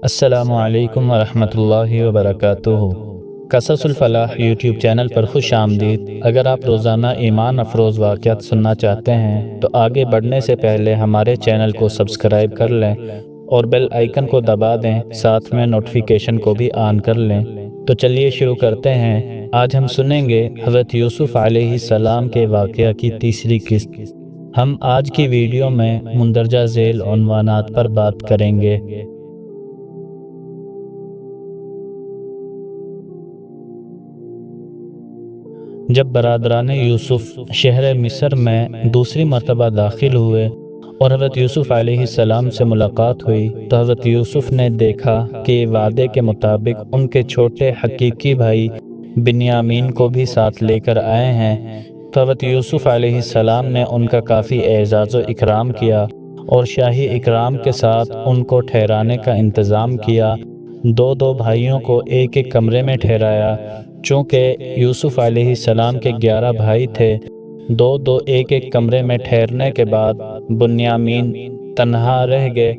السلام علیکم ورحمۃ اللہ وبرکاتہ۔ قصص الفلاح یوٹیوب چینل پر خوش آمدید۔ اگر آپ روزانہ ایمان افروز واقعات سننا چاہتے ہیں تو آگے بڑھنے سے پہلے ہمارے چینل کو سبسکرائب کر لیں اور بیل آئیکن کو دبا دیں، ساتھ میں نوٹیفیکیشن کو بھی آن کر لیں۔ تو چلیے شروع کرتے ہیں۔ آج ہم سنیں گے حضرت یوسف علیہ السلام کے واقعہ کی تیسری قسط۔ ہم آج کی ویڈیو میں مندرجہ ذیل عنوانات پر بات کریں گے۔ جب برادران یوسف شہر مصر میں دوسری مرتبہ داخل ہوئے اور حضرت یوسف علیہ السلام سے ملاقات ہوئی تو حضرت یوسف نے دیکھا کہ وعدے کے مطابق ان کے چھوٹے حقیقی بھائی بنیامین کو بھی ساتھ لے کر آئے ہیں۔ تو حضرت یوسف علیہ السلام نے ان کا کافی اعزاز و اکرام کیا اور شاہی اکرام کے ساتھ ان کو ٹھہرانے کا انتظام کیا۔ دو بھائیوں کو ایک ایک کمرے میں ٹھہرایا۔ چونکہ یوسف علیہ السلام کے 11 بھائی تھے، دو ایک ایک کمرے میں ٹھہرنے کے بعد بنیامین تنہا رہ گئے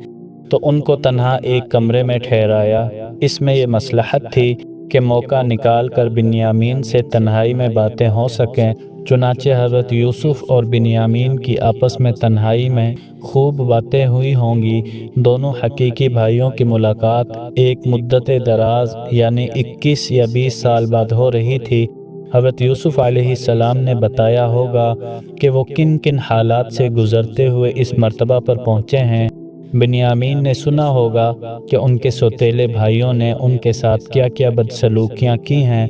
تو ان کو تنہا ایک کمرے میں ٹھہرایا۔ اس میں یہ مصلحت تھی کہ موقع نکال کر بنیامین سے تنہائی میں باتیں ہو سکیں۔ چنانچہ حضرت یوسف اور بنیامین کی آپس میں تنہائی میں خوب باتیں ہوئی ہوں گی۔ دونوں حقیقی بھائیوں کی ملاقات ایک مدت دراز یعنی 21 یا 20 سال بعد ہو رہی تھی۔ حضرت یوسف علیہ السلام نے بتایا ہوگا کہ وہ کن کن حالات سے گزرتے ہوئے اس مرتبہ پر پہنچے ہیں۔ بنیامین نے سنا ہوگا کہ ان کے سوتیلے بھائیوں نے ان کے ساتھ کیا کیا بدسلوکیاں کی ہیں۔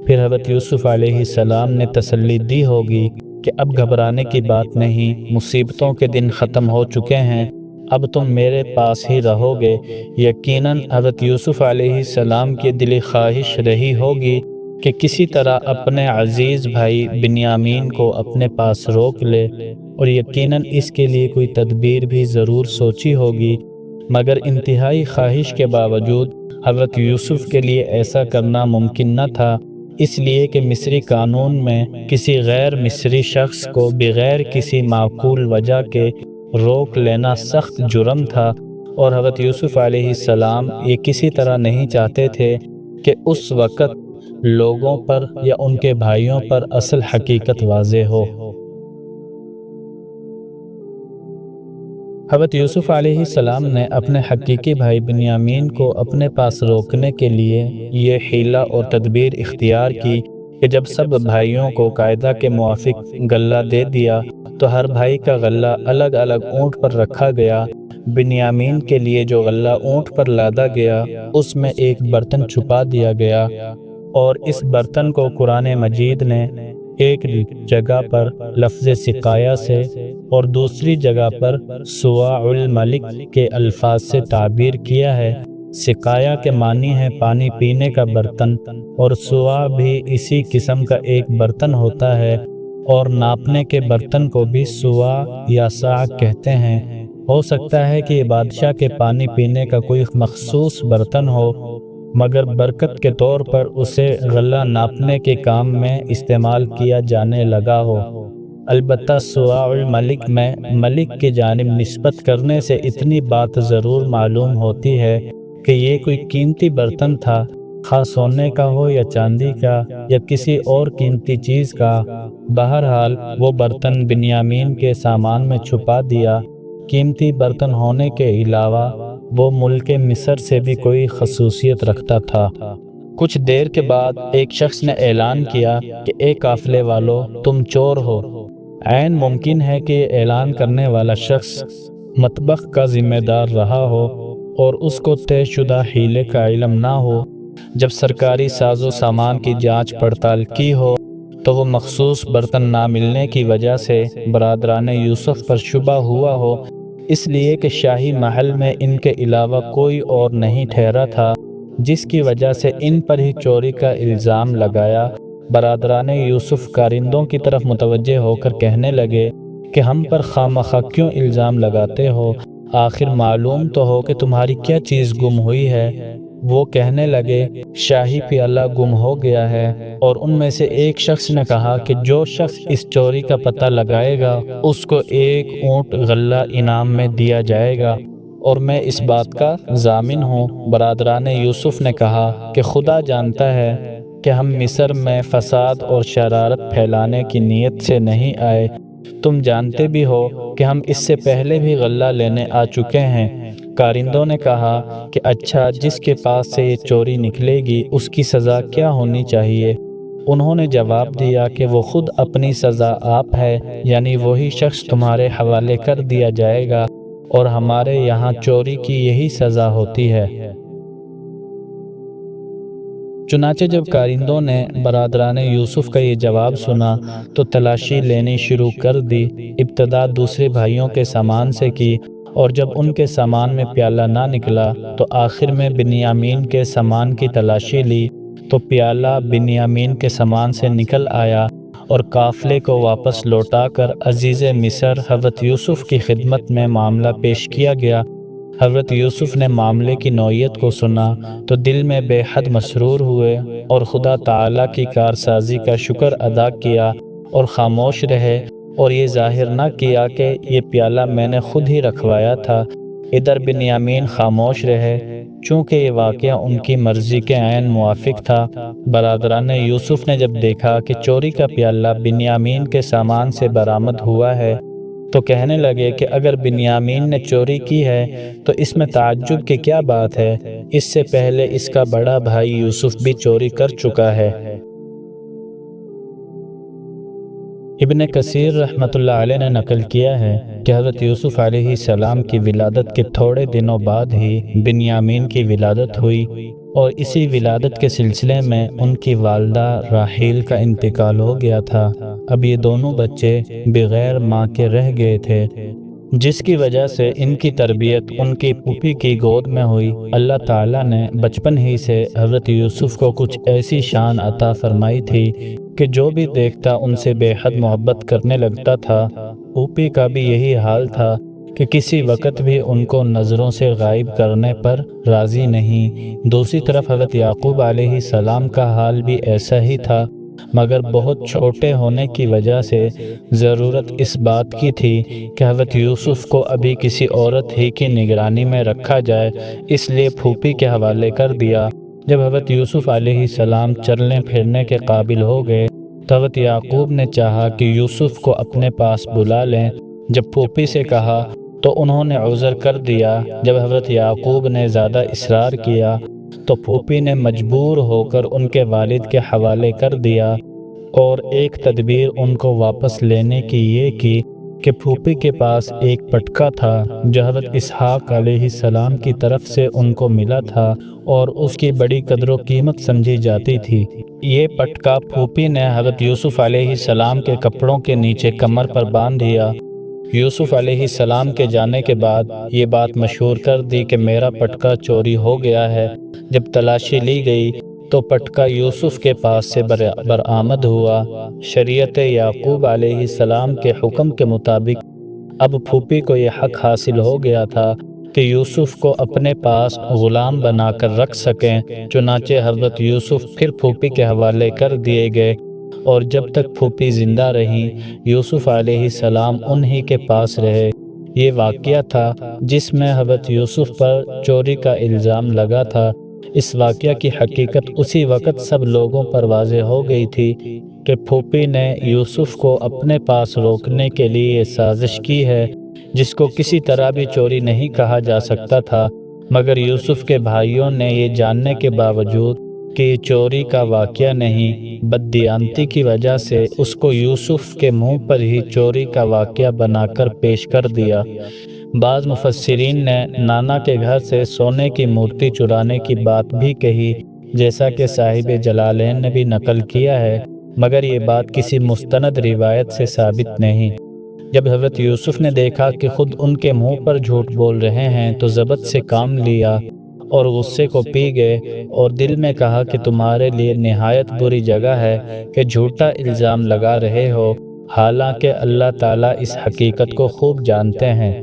پھر حضرت یوسف علیہ السلام نے تسلی دی ہوگی کہ اب گھبرانے کی بات نہیں، مصیبتوں کے دن ختم ہو چکے ہیں، اب تم میرے پاس ہی رہو گے۔ یقیناً حضرت یوسف علیہ السلام کی دلی خواہش رہی ہوگی کہ کسی طرح اپنے عزیز بھائی بنیامین کو اپنے پاس روک لے، اور یقیناً اس کے لیے کوئی تدبیر بھی ضرور سوچی ہوگی، مگر انتہائی خواہش کے باوجود حضرت یوسف کے لیے ایسا کرنا ممکن نہ تھا، اس لیے کہ مصری قانون میں کسی غیر مصری شخص کو بغیر کسی معقول وجہ کے روک لینا سخت جرم تھا، اور حضرت یوسف علیہ السلام یہ کسی طرح نہیں چاہتے تھے کہ اس وقت لوگوں پر یا ان کے بھائیوں پر اصل حقیقت واضح ہو۔ حضرت یوسف علیہ السلام نے اپنے حقیقی بھائی بنیامین کو اپنے پاس روکنے کے لیے یہ حیلہ اور تدبیر اختیار کی کہ جب سب بھائیوں کو قاعدہ کے موافق غلہ دے دیا تو ہر بھائی کا غلہ الگ الگ اونٹ پر رکھا گیا۔ بنیامین کے لیے جو غلہ اونٹ پر لادا گیا اس میں ایک برتن چھپا دیا گیا، اور اس برتن کو قرآن مجید نے ایک جگہ پر لفظ سقایا سے اور دوسری جگہ پر سواع الملک کے الفاظ سے تعبیر کیا ہے۔ سقایا کے معنی ہے پانی پینے کا برتن، اور سواع بھی اسی قسم کا ایک برتن ہوتا ہے، اور ناپنے کے برتن کو بھی سواع یا صاع کہتے ہیں۔ ہو سکتا ہے کہ بادشاہ کے پانی پینے کا کوئی مخصوص برتن ہو، مگر برکت کے طور پر اسے غلہ ناپنے کے کام میں استعمال کیا جانے لگا ہو۔ البتہ سواع الملک میں ملک کی جانب نسبت کرنے سے اتنی بات ضرور معلوم ہوتی ہے کہ یہ کوئی قیمتی برتن تھا، خواہ سونے کا ہو یا چاندی کا یا کسی اور قیمتی چیز کا۔ بہرحال وہ برتن بنیامین کے سامان میں چھپا دیا۔ قیمتی برتن ہونے کے علاوہ وہ ملک مصر سے بھی کوئی خصوصیت رکھتا تھا۔ کچھ دیر کے بعد ایک شخص نے اعلان کیا کہ اے قافلے والو، تم چور ہو۔ عین ممکن ہے کہ یہ اعلان کرنے والا شخص مطبخ کا ذمہ دار رہا ہو اور اس کو طے شدہ حیلے کا علم نہ ہو۔ جب سرکاری ساز و سامان کی جانچ پڑتال کی ہو تو وہ مخصوص برتن نہ ملنے کی وجہ سے برادران یوسف پر شبہ ہوا ہو، اس لیے کہ شاہی محل میں ان کے علاوہ کوئی اور نہیں ٹھہرا تھا، جس کی وجہ سے ان پر ہی چوری کا الزام لگایا۔ برادران یوسف کارندوں کی طرف متوجہ ہو کر کہنے لگے کہ ہم پر خواہ مخواہ کیوں الزام لگاتے ہو؟ آخر معلوم تو ہو کہ تمہاری کیا چیز گم ہوئی ہے۔ وہ کہنے لگے شاہی پیالہ گم ہو گیا ہے، اور ان میں سے ایک شخص نے کہا کہ جو شخص اس چوری کا پتہ لگائے گا اس کو 1 اونٹ غلہ انعام میں دیا جائے گا، اور میں اس بات کا ضامن ہوں۔ برادران یوسف نے کہا کہ خدا جانتا ہے کہ ہم مصر میں فساد اور شرارت پھیلانے کی نیت سے نہیں آئے، تم جانتے بھی ہو کہ ہم اس سے پہلے بھی غلہ لینے آ چکے ہیں۔ کارندوں نے کہا کہ اچھا، جس کے پاس سے یہ چوری نکلے گی اس کی سزا کیا ہونی چاہیے؟ انہوں نے جواب دیا کہ وہ خود اپنی سزا آپ ہے، یعنی وہی شخص تمہارے حوالے کر دیا جائے گا، اور ہمارے یہاں چوری کی یہی سزا ہوتی ہے۔ چنانچہ جب کارندوں نے برادران یوسف کا یہ جواب سنا تو تلاشی لینی شروع کر دی۔ ابتدا دوسرے بھائیوں کے سامان سے کی، اور جب ان کے سامان میں پیالہ نہ نکلا تو آخر میں بنیامین کے سامان کی تلاشی لی، تو پیالہ بنیامین کے سامان سے نکل آیا، اور قافلے کو واپس لوٹا کر عزیز مصر حضرت یوسف کی خدمت میں معاملہ پیش کیا گیا۔ حضرت یوسف نے معاملے کی نوعیت کو سنا تو دل میں بے حد مسرور ہوئے، اور خدا تعالیٰ کی کارسازی کا شکر ادا کیا، اور خاموش رہے، اور یہ ظاہر نہ کیا کہ یہ پیالہ میں نے خود ہی رکھوایا تھا۔ ادھر بنیامین خاموش رہے، چونکہ یہ واقعہ ان کی مرضی کے عین موافق تھا۔ برادران یوسف نے جب دیکھا کہ چوری کا پیالہ بنیامین کے سامان سے برآمد ہوا ہے تو کہنے لگے کہ اگر بنیامین نے چوری کی ہے تو اس میں تعجب کی کیا بات ہے؟ اس سے پہلے اس کا بڑا بھائی یوسف بھی چوری کر چکا ہے۔ ابن کثیر رحمۃ اللہ علیہ نے نقل کیا ہے کہ حضرت یوسف علیہ السلام کی ولادت کے تھوڑے دنوں بعد ہی بنیامین کی ولادت ہوئی، اور اسی ولادت کے سلسلے میں ان کی والدہ راحیل کا انتقال ہو گیا تھا۔ اب یہ دونوں بچے بغیر ماں کے رہ گئے تھے، جس کی وجہ سے ان کی تربیت ان کی پھوپھی کی گود میں ہوئی۔ اللہ تعالیٰ نے بچپن ہی سے حضرت یوسف کو کچھ ایسی شان عطا فرمائی تھی کہ جو بھی دیکھتا ان سے بے حد محبت کرنے لگتا تھا۔ پھوپھی کا بھی یہی حال تھا کہ کسی وقت بھی ان کو نظروں سے غائب کرنے پر راضی نہیں۔ دوسری طرف حضرت یعقوب علیہ السلام کا حال بھی ایسا ہی تھا، مگر بہت چھوٹے ہونے کی وجہ سے ضرورت اس بات کی تھی کہ حضرت یوسف کو ابھی کسی عورت ہی کی نگرانی میں رکھا جائے، اس لیے پھوپھی کے حوالے کر دیا۔ جب حضرت یوسف علیہ السلام چلنے پھرنے کے قابل ہو گئے تو حضرت یعقوب نے چاہا کہ یوسف کو اپنے پاس بلا لیں۔ جب پھوپھی سے کہا تو انہوں نے عذر کر دیا۔ جب حضرت یعقوب نے زیادہ اصرار کیا تو پھوپھی نے مجبور ہو کر ان کے والد کے حوالے کر دیا، اور ایک تدبیر ان کو واپس لینے کی یہ کی کہ پھوپھی کے پاس ایک پٹکا تھا جو حضرت اسحاق علیہ السلام کی طرف سے ان کو ملا تھا، اور اس کی بڑی قدر و قیمت سمجھی جاتی تھی۔ یہ پٹکا پھوپھی نے حضرت یوسف علیہ السلام کے کپڑوں کے نیچے کمر پر باندھ دیا۔ یوسف علیہ السلام کے جانے کے بعد یہ بات مشہور کر دی کہ میرا پٹکا چوری ہو گیا ہے۔ جب تلاشی لی گئی تو پٹکا یوسف کے پاس سے برآمد ہوا۔ شریعت یعقوب علیہ السلام کے حکم کے مطابق اب پھوپھی کو یہ حق حاصل ہو گیا تھا کہ یوسف کو اپنے پاس غلام بنا کر رکھ سکیں۔ چنانچہ حضرت یوسف پھر پھوپھی کے حوالے کر دیے گئے، اور جب تک پھوپھی زندہ رہی یوسف علیہ السلام انہی کے پاس رہے۔ یہ واقعہ تھا جس میں حضرت یوسف پر چوری کا الزام لگا تھا۔ اس واقعہ کی حقیقت اسی وقت سب لوگوں پر واضح ہو گئی تھی کہ پھوپھی نے یوسف کو اپنے پاس روکنے کے لیے یہ سازش کی ہے، جس کو کسی طرح بھی چوری نہیں کہا جا سکتا تھا، مگر یوسف کے بھائیوں نے یہ جاننے کے باوجود کہ یہ چوری کا واقعہ نہیں، بددیانتی کی وجہ سے اس کو یوسف کے منہ پر ہی چوری کا واقعہ بنا کر پیش کر دیا۔ بعض مفسرین نے نانا کے گھر سے سونے کی مورتی چرانے کی بات بھی کہی، جیسا کہ صاحب جلالین نے بھی نقل کیا ہے، مگر یہ بات کسی مستند روایت سے ثابت نہیں۔ جب حضرت یوسف نے دیکھا کہ خود ان کے منہ پر جھوٹ بول رہے ہیں تو ضبط سے کام لیا اور غصے کو پی گئے، اور دل میں کہا کہ تمہارے لیے نہایت بری جگہ ہے کہ جھوٹا الزام لگا رہے ہو، حالانکہ اللہ تعالیٰ اس حقیقت کو خوب جانتے ہیں۔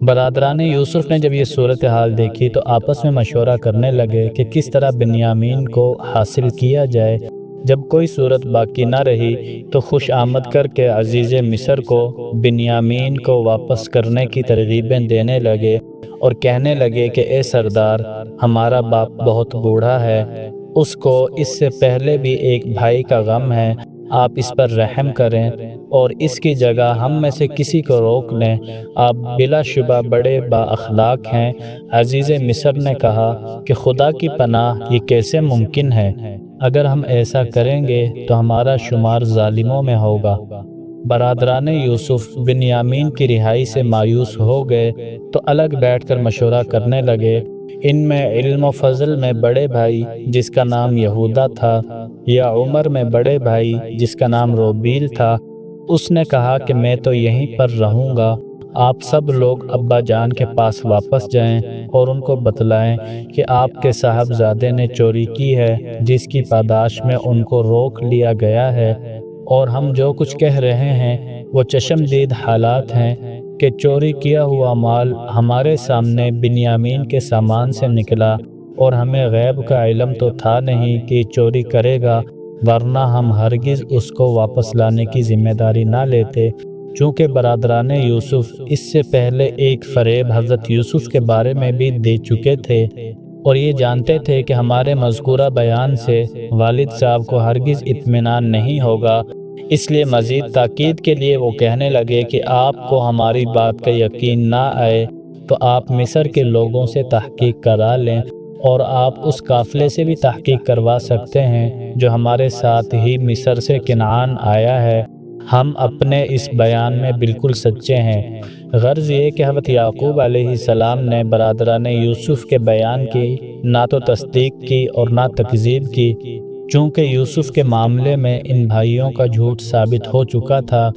برادران یوسف نے جب یہ صورتحال دیکھی تو آپس میں مشورہ کرنے لگے کہ کس طرح بنیامین کو حاصل کیا جائے۔ جب کوئی صورت باقی نہ رہی تو خوش آمد کر کے عزیز مصر کو بنیامین کو واپس کرنے کی ترغیبیں دینے لگے اور کہنے لگے کہ اے سردار، ہمارا باپ بہت بوڑھا ہے، اس کو اس سے پہلے بھی ایک بھائی کا غم ہے، آپ اس پر رحم کریں اور اس کی جگہ ہم میں سے کسی کو روک لیں، آپ بلا شبہ بڑے با اخلاق ہیں۔ عزیز مصر نے کہا کہ خدا کی پناہ، یہ کیسے ممکن ہے؟ اگر ہم ایسا کریں گے تو ہمارا شمار ظالموں میں ہوگا۔ برادران یوسف بنیامین کی رہائی سے مایوس ہو گئے تو الگ بیٹھ کر مشورہ کرنے لگے۔ ان میں علم و فضل میں بڑے بھائی جس کا نام یہودا تھا، یا عمر میں بڑے بھائی جس کا نام روبیل تھا، اس نے کہا کہ میں تو یہیں پر رہوں گا، آپ سب لوگ ابا جان کے پاس واپس جائیں اور ان کو بتلائیں کہ آپ کے صاحبزادے نے چوری کی ہے، جس کی پاداش میں ان کو روک لیا گیا ہے، اور ہم جو کچھ کہہ رہے ہیں وہ چشمدید حالات ہیں کہ چوری کیا ہوا مال ہمارے سامنے بنیامین کے سامان سے نکلا، اور ہمیں غیب کا علم تو تھا نہیں کہ چوری کرے گا، ورنہ ہم ہرگز اس کو واپس لانے کی ذمہ داری نہ لیتے۔ چونکہ برادران یوسف اس سے پہلے ایک فریب حضرت یوسف کے بارے میں بھی دے چکے تھے، اور یہ جانتے تھے کہ ہمارے مذکورہ بیان سے والد صاحب کو ہرگز اطمینان نہیں ہوگا، اس لیے مزید تاکید کے لیے وہ کہنے لگے کہ آپ کو ہماری بات کا یقین نہ آئے تو آپ مصر کے لوگوں سے تحقیق کرا لیں، اور آپ اس قافلے سے بھی تحقیق کروا سکتے ہیں جو ہمارے ساتھ ہی مصر سے کنعان آیا ہے، ہم اپنے اس بیان میں بالکل سچے ہیں۔ غرض یہ کہ حضرت یعقوب علیہ السلام نے برادران یوسف کے بیان کی نہ تو تصدیق کی اور نہ تکذیب کی، چونکہ یوسف کے معاملے میں ان بھائیوں کا جھوٹ ثابت ہو چکا تھا،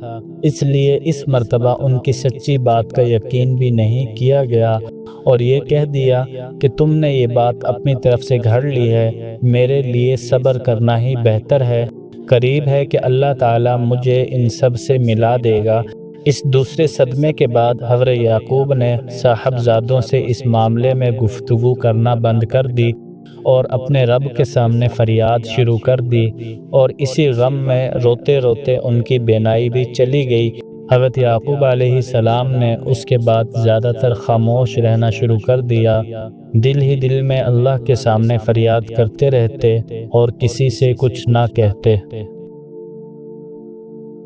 اس لیے اس مرتبہ ان کی سچی بات کا یقین بھی نہیں کیا گیا، اور یہ کہہ دیا کہ تم نے یہ بات اپنی طرف سے گھڑ لی ہے، میرے لیے صبر کرنا ہی بہتر ہے، قریب ہے کہ اللہ تعالیٰ مجھے ان سب سے ملا دے گا۔ اس دوسرے صدمے کے بعد حضرت یعقوب نے صاحبزادوں سے اس معاملے میں گفتگو کرنا بند کر دی اور اپنے رب کے سامنے فریاد شروع کر دی، اور اسی غم میں روتے روتے ان کی بینائی بھی چلی گئی۔ حضرت یعقوب علیہ السلام نے اس کے بعد زیادہ تر خاموش رہنا شروع کر دیا، دل ہی دل میں اللہ کے سامنے فریاد کرتے رہتے اور کسی سے کچھ نہ کہتے۔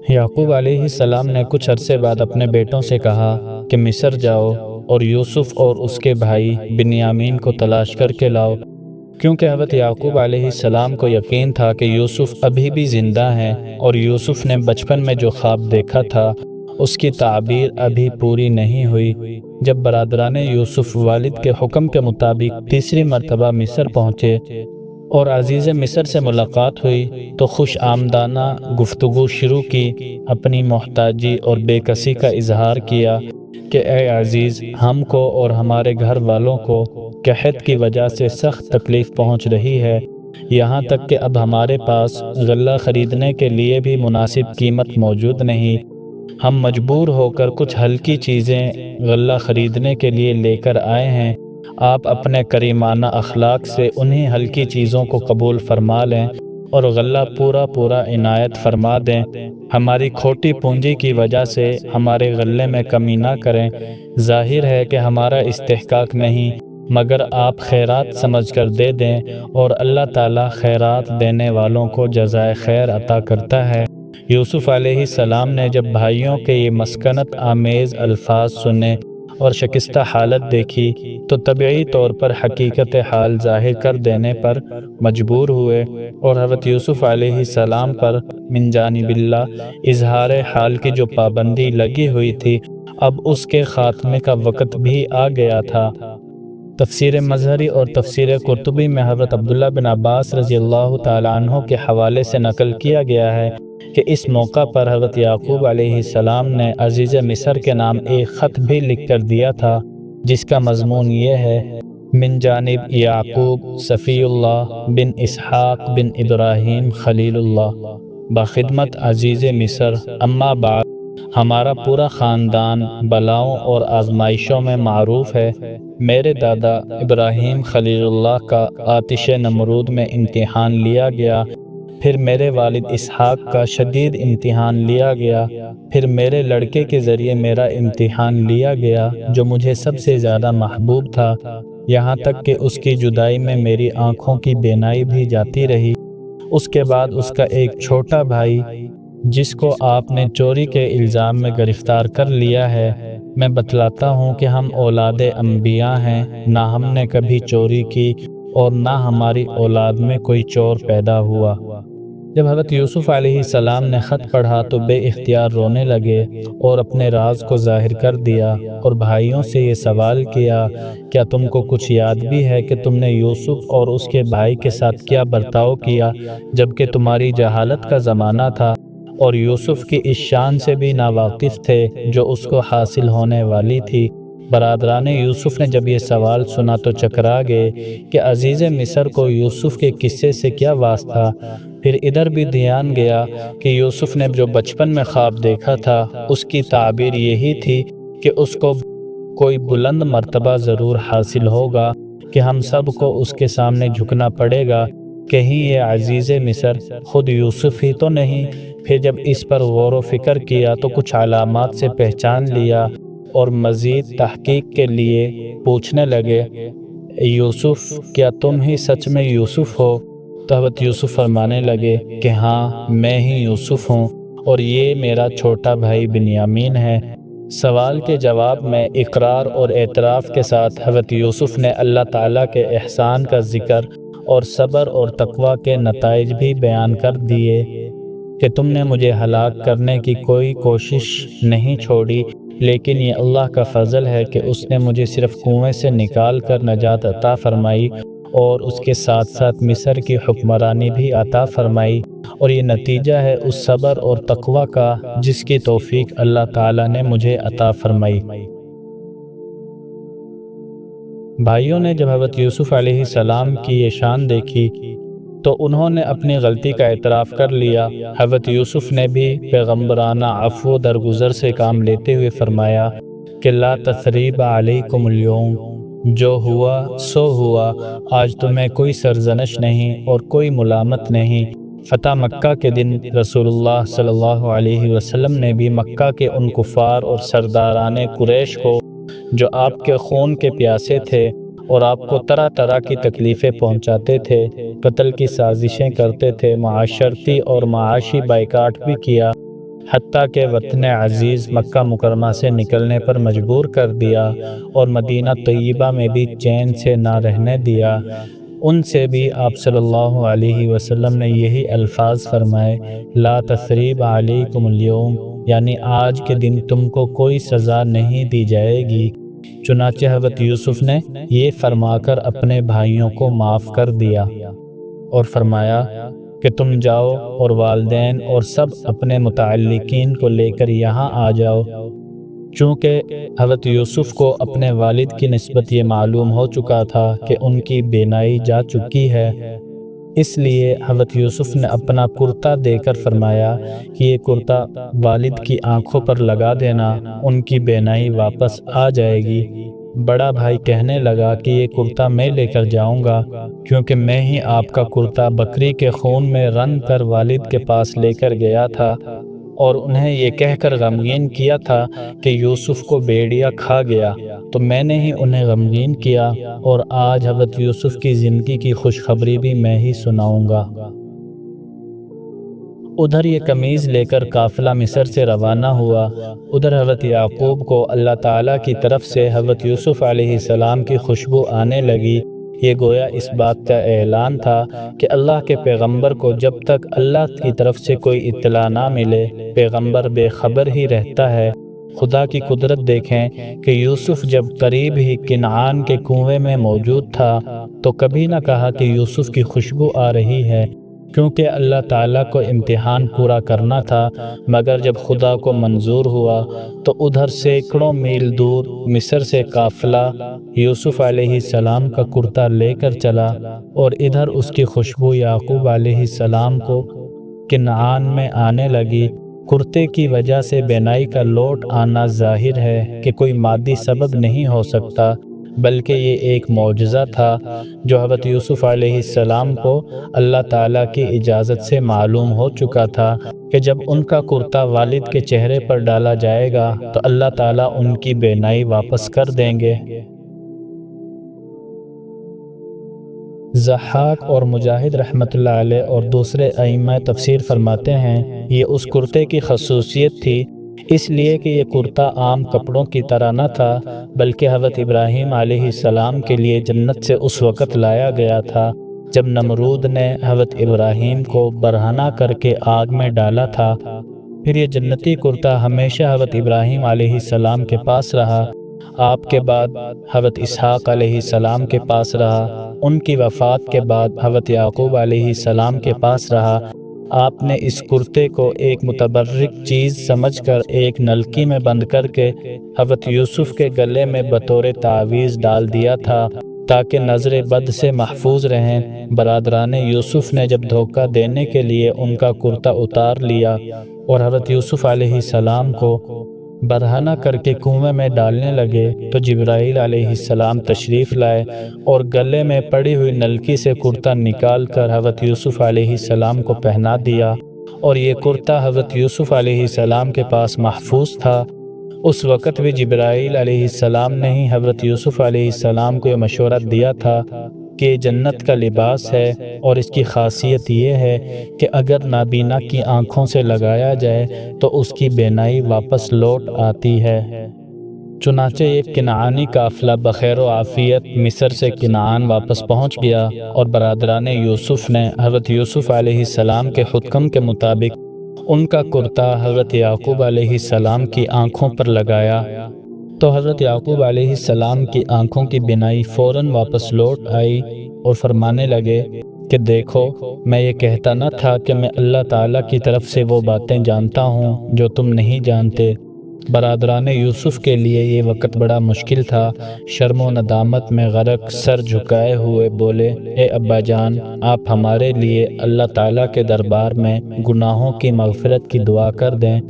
یعقوب علیہ السلام نے کچھ عرصے بعد اپنے بیٹوں سے کہا کہ مصر جاؤ اور یوسف اور اس کے بھائی بنیامین کو تلاش کر کے لاؤ، کیونکہ حضرت یعقوب علیہ السلام کو یقین تھا کہ یوسف ابھی بھی زندہ ہیں، اور یوسف نے بچپن میں جو خواب دیکھا تھا اس کی تعبیر ابھی پوری نہیں ہوئی۔ جب برادران یوسف والد کے حکم کے مطابق تیسری مرتبہ مصر پہنچے اور عزیز مصر سے ملاقات ہوئی تو خوش آمدانہ گفتگو شروع کی، اپنی محتاجی اور بے کسی کا اظہار کیا کہ اے عزیز، ہم کو اور ہمارے گھر والوں کو قحط کی وجہ سے سخت تکلیف پہنچ رہی ہے، یہاں تک کہ اب ہمارے پاس غلہ خریدنے کے لیے بھی مناسب قیمت موجود نہیں، ہم مجبور ہو کر کچھ ہلکی چیزیں غلہ خریدنے کے لیے لے کر آئے ہیں، آپ اپنے کریمانہ اخلاق سے انہی ہلکی چیزوں کو قبول فرما لیں اور غلہ پورا عنایت فرما دیں، ہماری کھوٹی پونجی کی وجہ سے ہمارے غلے میں کمی نہ کریں، ظاہر ہے کہ ہمارا استحقاق نہیں، مگر آپ خیرات سمجھ کر دے دیں، اور اللہ تعالیٰ خیرات دینے والوں کو جزائے خیر عطا کرتا ہے۔ یوسف علیہ السلام نے جب بھائیوں کے یہ مسکنت آمیز الفاظ سنے اور شکستہ حالت دیکھی تو طبعی طور پر حقیقت حال ظاہر کر دینے پر مجبور ہوئے، اور حضرت یوسف علیہ السلام پر من جانب اللہ اظہار حال کی جو پابندی لگی ہوئی تھی، اب اس کے خاتمے کا وقت بھی آ گیا تھا۔ تفسیر مظہری اور تفسیر قرطبی میں حضرت عبداللہ بن عباس رضی اللہ تعالیٰ عنہ کے حوالے سے نقل کیا گیا ہے کہ اس موقع پر حضرت یعقوب علیہ السلام نے عزیز مصر کے نام ایک خط بھی لکھ کر دیا تھا، جس کا مضمون یہ ہے: من جانب یعقوب صفی اللہ بن اسحاق بن ابراہیم خلیل اللہ، بخدمت عزیز مصر، اما بعد، ہمارا پورا خاندان بلاؤں اور آزمائشوں میں معروف ہے۔ میرے دادا ابراہیم خلیل اللہ کا آتش نمرود میں امتحان لیا گیا، پھر میرے والد اسحاق کا شدید امتحان لیا گیا، پھر میرے لڑکے کے ذریعے میرا امتحان لیا گیا جو مجھے سب سے زیادہ محبوب تھا، یہاں تک کہ اس کی جدائی میں میری آنکھوں کی بینائی بھی جاتی رہی۔ اس کے بعد اس کا ایک چھوٹا بھائی جس کو آپ نے چوری کے الزام میں گرفتار کر لیا ہے، میں بتلاتا ہوں کہ ہم اولاد انبیاء ہیں، نہ ہم نے کبھی چوری کی اور نہ ہماری اولاد میں کوئی چور پیدا ہوا۔ جب حضرت یوسف علیہ السلام نے خط پڑھا تو بے اختیار رونے لگے اور اپنے راز کو ظاہر کر دیا اور بھائیوں سے یہ سوال کیا، کیا تم کو کچھ یاد بھی ہے کہ تم نے یوسف اور اس کے بھائی کے ساتھ کیا برتاؤ کیا جبکہ تمہاری جہالت کا زمانہ تھا اور یوسف کی اس شان سے بھی ناواقف تھے جو اس کو حاصل ہونے والی تھی؟ برادران یوسف نے جب یہ سوال سنا تو چکرا گئے کہ عزیز مصر کو یوسف کے قصے سے کیا واسطہ۔ پھر ادھر بھی دھیان گیا کہ یوسف نے جو بچپن میں خواب دیکھا تھا اس کی تعبیر یہی تھی کہ اس کو کوئی بلند مرتبہ ضرور حاصل ہوگا کہ ہم سب کو اس کے سامنے جھکنا پڑے گا، کہیں یہ عزیز مصر خود یوسف ہی تو نہیں۔ پھر جب اس پر غور و فکر کیا تو کچھ علامات سے پہچان لیا اور مزید تحقیق کے لیے پوچھنے لگے، یوسف کیا تم ہی سچ میں یوسف ہو؟ تو حضرت یوسف فرمانے لگے کہ ہاں میں ہی یوسف ہوں اور یہ میرا چھوٹا بھائی بنیامین ہے۔ سوال کے جواب میں اقرار اور اعتراف کے ساتھ حضرت یوسف نے اللہ تعالیٰ کے احسان کا ذکر اور صبر اور تقوی کے نتائج بھی بیان کر دیے کہ تم نے مجھے ہلاک کرنے کی کوئی کوشش نہیں چھوڑی، لیکن یہ اللہ کا فضل ہے کہ اس نے مجھے صرف کنویں سے نکال کر نجات عطا فرمائی اور اس کے ساتھ ساتھ مصر کی حکمرانی بھی عطا فرمائی، اور یہ نتیجہ ہے اس صبر اور تقوی کا جس کی توفیق اللہ تعالیٰ نے مجھے عطا فرمائی۔ بھائیوں نے جب حضرت یوسف علیہ السلام کی یہ شان دیکھی تو انہوں نے اپنی غلطی کا اعتراف کر لیا۔ حضرت یوسف نے بھی پیغمبرانہ عفو و درگزر سے کام لیتے ہوئے فرمایا کہ لا تثریب علیکم اليوم، جو ہوا سو ہوا، آج تمہیں کوئی سرزنش نہیں اور کوئی ملامت نہیں۔ فتح مکہ کے دن رسول اللہ صلی اللہ علیہ وسلم نے بھی مکہ کے ان کفار اور سرداران قریش کو جو آپ کے خون کے پیاسے تھے اور آپ کو طرح طرح کی تکلیفیں پہنچاتے تھے، قتل کی سازشیں کرتے تھے، معاشرتی اور معاشی بائیکاٹ بھی کیا، حتیٰ کہ وطن عزیز مکہ مکرمہ سے نکلنے پر مجبور کر دیا اور مدینہ طیبہ میں بھی چین سے نہ رہنے دیا۔ ان سے بھی آپ صلی اللہ علیہ وسلم نے یہی الفاظ فرمائے، لا تثریب علیکم اليوم، یعنی آج کے دن تم کو کوئی سزا نہیں دی جائے گی۔ چنانچہ حضرت یوسف نے یہ فرما کر اپنے بھائیوں کو معاف کر دیا اور فرمایا کہ تم جاؤ اور والدین اور سب اپنے متعلقین کو لے کر یہاں آ جاؤ۔ چونکہ حضرت یوسف کو اپنے والد کی نسبت یہ معلوم ہو چکا تھا کہ ان کی بینائی جا چکی ہے، اس لیے حضرت یوسف نے اپنا کرتا دے کر فرمایا کہ یہ کرتا والد کی آنکھوں پر لگا دینا، ان کی بینائی واپس آ جائے گی۔ بڑا بھائی کہنے لگا کہ یہ کرتا میں لے کر جاؤں گا، کیونکہ میں ہی آپ کا کرتا بکری کے خون میں رن کر والد کے پاس لے کر گیا تھا اور انہیں یہ کہہ کر غمگین کیا تھا کہ یوسف کو بھیڑیا کھا گیا، تو میں نے ہی انہیں غمگین کیا، اور آج حضرت یوسف کی زندگی کی خوشخبری بھی میں ہی سناؤں گا۔ ادھر یہ قمیض لے کر قافلہ مصر سے روانہ ہوا۔ ادھر حضرت یعقوب کو اللہ تعالیٰ کی طرف سے حضرت یوسف علیہ السلام کی خوشبو آنے لگی۔ یہ گویا اس بات کا اعلان تھا کہ اللہ کے پیغمبر کو جب تک اللہ کی طرف سے کوئی اطلاع نہ ملے پیغمبر بے خبر ہی رہتا ہے۔ خدا کی قدرت دیکھیں کہ یوسف جب قریب ہی کنعان کے کنویں میں موجود تھا تو کبھی نہ کہا کہ یوسف کی خوشبو آ رہی ہے، کیونکہ اللہ تعالیٰ کو امتحان پورا کرنا تھا، مگر جب خدا کو منظور ہوا تو ادھر سینکڑوں میل دور مصر سے قافلہ یوسف علیہ السلام کا کرتا لے کر چلا، اور ادھر اس کی خوشبو یعقوب علیہ السلام کو کنعان میں آنے لگی۔ کرتے کی وجہ سے بینائی کا لوٹ آنا ظاہر ہے کہ کوئی مادی سبب نہیں ہو سکتا، بلکہ یہ ایک معجزہ تھا جو حضرت یوسف علیہ السلام کو اللہ تعالیٰ کی اجازت سے معلوم ہو چکا تھا کہ جب ان کا کرتا والد کے چہرے پر ڈالا جائے گا تو اللہ تعالیٰ ان کی بینائی واپس کر دیں گے۔ ضحاک اور مجاہد رحمۃ اللہ علیہ اور دوسرے ائمہ تفسیر فرماتے ہیں یہ اس کرتے کی خصوصیت تھی اس لیے کہ یہ کرتا عام کپڑوں کی طرح نہ تھا بلکہ حضرت ابراہیم علیہ السلام کے لیے جنت سے اس وقت لایا گیا تھا جب نمرود نے حضرت ابراہیم کو برہنہ کر کے آگ میں ڈالا تھا۔ پھر یہ جنتی کرتا ہمیشہ حضرت ابراہیم علیہ السلام کے پاس رہا، آپ کے بعد حضرت اسحاق علیہ السلام کے پاس رہا، ان کی وفات کے بعد حضرت یعقوب علیہ السلام کے پاس رہا۔ آپ نے اس کرتے کو ایک متبرک چیز سمجھ کر ایک نلکی میں بند کر کے حضرت یوسف کے گلے میں بطور تعویذ ڈال دیا تھا تاکہ نظر بد سے محفوظ رہیں۔ برادران یوسف نے جب دھوکہ دینے کے لیے ان کا کرتا اتار لیا اور حضرت یوسف علیہ السلام کو برہنہ کر کے کنویں میں ڈالنے لگے تو جبرائیل علیہ السلام تشریف لائے اور گلے میں پڑی ہوئی نلکی سے کرتا نکال کر حضرت یوسف علیہ السلام کو پہنا دیا، اور یہ کرتا حضرت یوسف علیہ السلام کے پاس محفوظ تھا۔ اس وقت بھی جبرائیل علیہ السلام نے ہی حضرت یوسف علیہ السلام کو یہ مشورہ دیا تھا کہ جنت کا لباس ہے اور اس کی خاصیت یہ ہے کہ اگر نابینا کی آنکھوں سے لگایا جائے تو اس کی بینائی واپس لوٹ آتی ہے۔ چنانچہ ایک کنعانی قافلہ بخیر و عافیت مصر سے کنعان واپس پہنچ گیا اور برادران یوسف نے حضرت یوسف علیہ السلام کے حکم کے مطابق ان کا کرتا حضرت یعقوب علیہ السلام کی آنکھوں پر لگایا تو حضرت یعقوب علیہ السلام کی آنکھوں کی بینائی فوراً واپس لوٹ آئی اور فرمانے لگے کہ دیکھو، میں یہ کہتا نہ تھا کہ میں اللہ تعالیٰ کی طرف سے وہ باتیں جانتا ہوں جو تم نہیں جانتے۔ برادران یوسف کے لیے یہ وقت بڑا مشکل تھا۔ شرم و ندامت میں غرق سر جھکائے ہوئے بولے، اے ابا جان، آپ ہمارے لیے اللہ تعالیٰ کے دربار میں گناہوں کی مغفرت کی دعا کر دیں،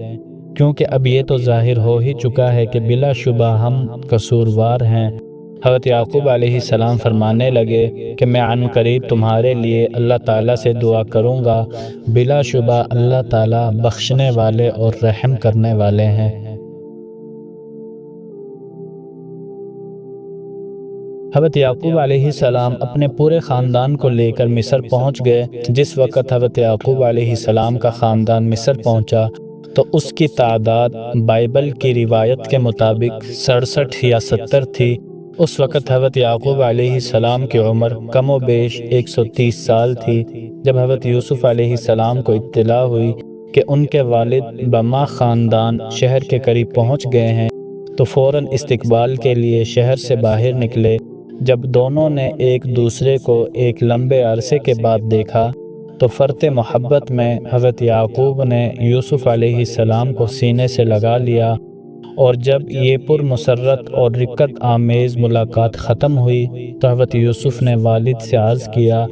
کیونکہ اب یہ تو ظاہر ہو ہی چکا ہے کہ بلا شبہ ہم قصوروار ہیں۔ حضرت یعقوب علیہ السلام فرمانے لگے کہ میں عن قریب تمہارے لیے اللہ تعالیٰ سے دعا کروں گا، بلا شبہ اللہ تعالیٰ بخشنے والے اور رحم کرنے والے ہیں۔ حضرت یعقوب علیہ السلام اپنے پورے خاندان کو لے کر مصر پہنچ گئے۔ جس وقت حضرت یعقوب علیہ السلام کا خاندان مصر پہنچا تو اس کی تعداد بائبل کی روایت کے مطابق 67 یا 70 تھی۔ اس وقت حضرت یعقوب علیہ السلام کی عمر کم و بیش 130 سال تھی۔ جب حضرت یوسف علیہ السلام کو اطلاع ہوئی کہ ان کے والد بما خاندان شہر کے قریب پہنچ گئے ہیں تو فوراً استقبال کے لیے شہر سے باہر نکلے۔ جب دونوں نے ایک دوسرے کو ایک لمبے عرصے کے بعد دیکھا تو فرط محبت میں حضرت یعقوب نے یوسف علیہ السلام کو سینے سے لگا لیا، اور جب یہ پرمسرت اور رقت آمیز ملاقات ختم ہوئی تو حضرت یوسف نے والد سے عرض کیا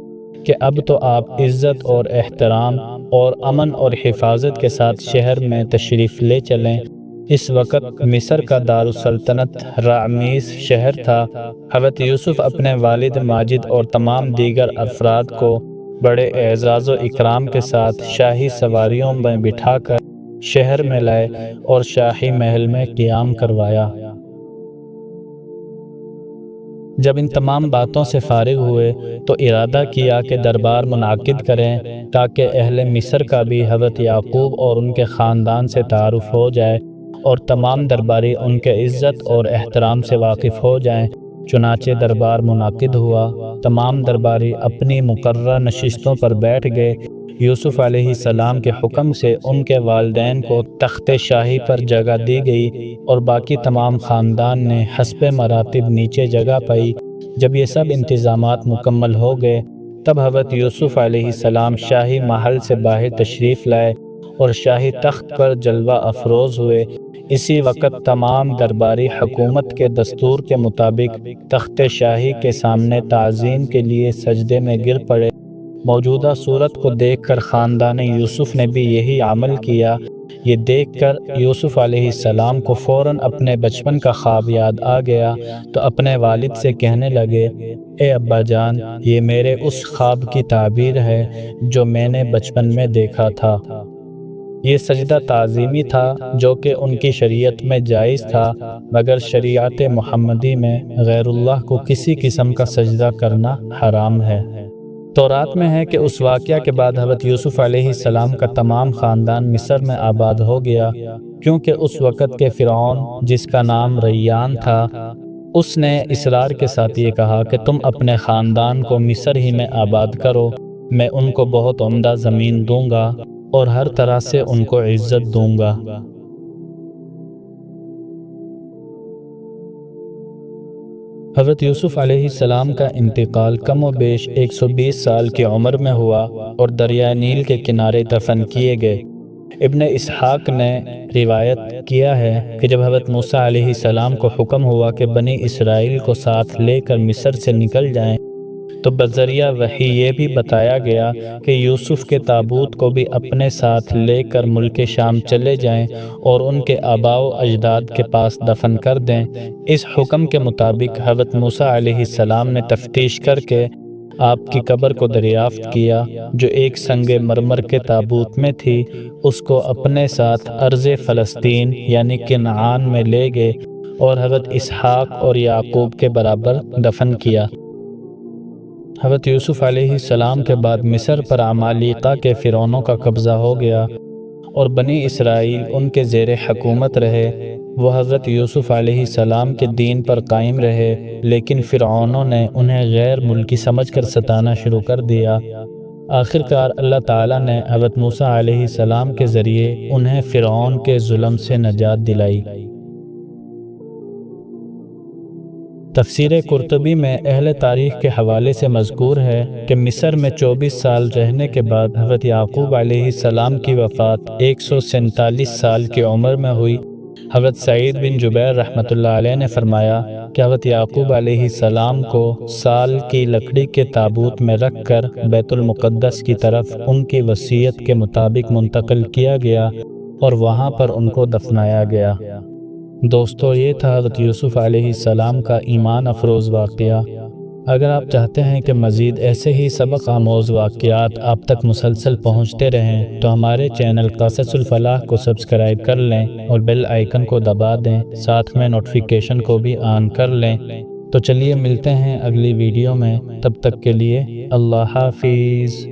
کہ اب تو آپ عزت اور احترام اور امن اور حفاظت کے ساتھ شہر میں تشریف لے چلیں۔ اس وقت مصر کا دارالسلطنت رامسیس شہر تھا۔ حضرت یوسف اپنے والد ماجد اور تمام دیگر افراد کو بڑے اعزاز و اکرام کے ساتھ شاہی سواریوں میں بٹھا کر شہر میں لائے اور شاہی محل میں قیام کروایا۔ جب ان تمام باتوں سے فارغ ہوئے تو ارادہ کیا کہ دربار منعقد کریں تاکہ اہل مصر کا بھی حضرت یعقوب اور ان کے خاندان سے تعارف ہو جائے اور تمام درباری ان کے عزت اور احترام سے واقف ہو جائیں۔ چنانچہ دربار منعقد ہوا۔ تمام درباری اپنی مقررہ نشستوں پر بیٹھ گئے۔ یوسف علیہ السلام کے حکم سے ان کے والدین کو تخت شاہی پر جگہ دی گئی اور باقی تمام خاندان نے حسب مراتب نیچے جگہ پائی۔ جب یہ سب انتظامات مکمل ہو گئے تب حضرت یوسف علیہ السلام شاہی محل سے باہر تشریف لائے اور شاہی تخت پر جلوہ افروز ہوئے۔ اسی وقت تمام درباری حکومت کے دستور کے مطابق تخت شاہی کے سامنے تعظیم کے لیے سجدے میں گر پڑے۔ موجودہ صورت کو دیکھ کر خاندان یوسف نے بھی یہی عمل کیا۔ یہ دیکھ کر یوسف علیہ السلام کو فوراً اپنے بچپن کا خواب یاد آ گیا تو اپنے والد سے کہنے لگے، اے ابا جان، یہ میرے اس خواب کی تعبیر ہے جو میں نے بچپن میں دیکھا تھا۔ یہ سجدہ تعظیمی تھا جو کہ ان کی شریعت میں جائز تھا، مگر شریعت محمدی میں غیر اللہ کو کسی قسم کا سجدہ کرنا حرام ہے۔ تورات میں ہے کہ اس واقعہ کے بعد حضرت یوسف علیہ السلام کا تمام خاندان مصر میں آباد ہو گیا، کیونکہ اس وقت کے فرعون، جس کا نام ریان تھا، اس نے اصرار کے ساتھ یہ کہا کہ تم اپنے خاندان کو مصر ہی میں آباد کرو، میں ان کو بہت عمدہ زمین دوں گا اور ہر طرح سے ان کو عزت دوں گا۔ حضرت یوسف علیہ السلام کا انتقال کم و بیش 120 سال کی عمر میں ہوا اور دریائے نیل کے کنارے دفن کیے گئے۔ ابن اسحاق نے روایت کیا ہے کہ جب حضرت موسیٰ علیہ السلام کو حکم ہوا کہ بنی اسرائیل کو ساتھ لے کر مصر سے نکل جائیں تو بذریعہ وحی یہ بھی بتایا گیا کہ یوسف کے تابوت کو بھی اپنے ساتھ لے کر ملک شام چلے جائیں اور ان کے آباء و اجداد کے پاس دفن کر دیں۔ اس حکم کے مطابق حضرت موسیٰ علیہ السلام نے تفتیش کر کے آپ کی قبر کو دریافت کیا جو ایک سنگ مرمر کے تابوت میں تھی، اس کو اپنے ساتھ ارض فلسطین یعنی کنعان میں لے گئے اور حضرت اسحاق اور یعقوب کے برابر دفن کیا۔ حضرت یوسف علیہ السلام کے بعد مصر پر عمالقہ کے فرعونوں کا قبضہ ہو گیا اور بنی اسرائیل ان کے زیر حکومت رہے۔ وہ حضرت یوسف علیہ السلام کے دین پر قائم رہے، لیکن فرعونوں نے انہیں غیر ملکی سمجھ کر ستانا شروع کر دیا۔ آخرکار اللہ تعالیٰ نے حضرت موسیٰ علیہ السلام کے ذریعے انہیں فرعون کے ظلم سے نجات دلائی۔ تفسیر قرطبی میں اہل تاریخ کے حوالے سے مذکور ہے کہ مصر میں 24 سال رہنے کے بعد حضرت یعقوب علیہ السلام کی وفات 147 سال کی عمر میں ہوئی۔ حضرت سعید بن جبیر رحمۃ اللہ علیہ نے فرمایا کہ حضرت یعقوب علیہ السلام کو سال کی لکڑی کے تابوت میں رکھ کر بیت المقدس کی طرف ان کی وصیت کے مطابق منتقل کیا گیا اور وہاں پر ان کو دفنایا گیا۔ دوستو، یہ تھا حضرت یوسف علیہ السلام کا ایمان افروز واقعہ۔ اگر آپ چاہتے ہیں کہ مزید ایسے ہی سبق آموز واقعات آپ تک مسلسل پہنچتے رہیں تو ہمارے چینل قصص الفلاح کو سبسکرائب کر لیں اور بیل آئیکن کو دبا دیں، ساتھ میں نوٹیفیکیشن کو بھی آن کر لیں۔ تو چلیے ملتے ہیں اگلی ویڈیو میں، تب تک کے لیے اللہ حافظ۔